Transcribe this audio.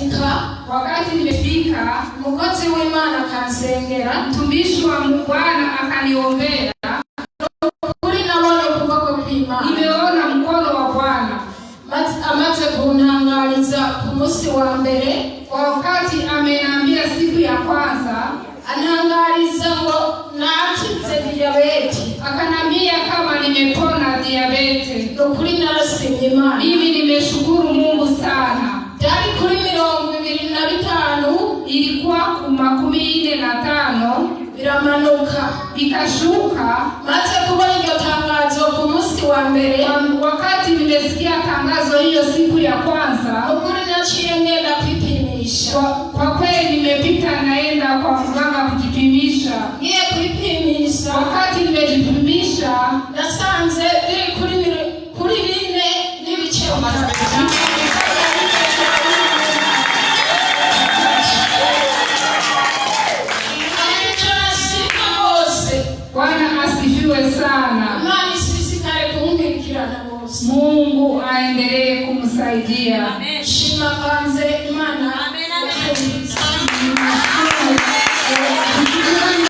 ndasika, wakati nimefika, umukozi w'Imana akansengera, mtumishi wa Bwana akaniombea. Kuri nabona ukuboko kw'Imana, nimeona mkono wa Bwana. Amaze kuntangariza ku munsi wa mbere, wakati ameambia siku ya kwanza, anangariza ngo nakize diabeti, akanambia kama nimepona diabeti. Kuri narasimye Imana, mimi nimeshukuru Mungu sana. Dari kuri 25 ilikuwa 45 biramanuka ikashuka. Maze kubona iryo tangazo ku munsi wa mbere, wakati nimesikia tangazo hiyo siku ya kwanza, ukuri naciye ngenda kwipimisha. Kwa kweli nimepita naenda kwa mganga kujipimisha. Ngiye kwipimisha, wakati nimejipimisha nasanze biri kuri 4 n'ibice 5. Bwana asifiwe sana. Mami sisikare kumwirikirana bose. Mungu aendelee kumsaidia. Shima kanze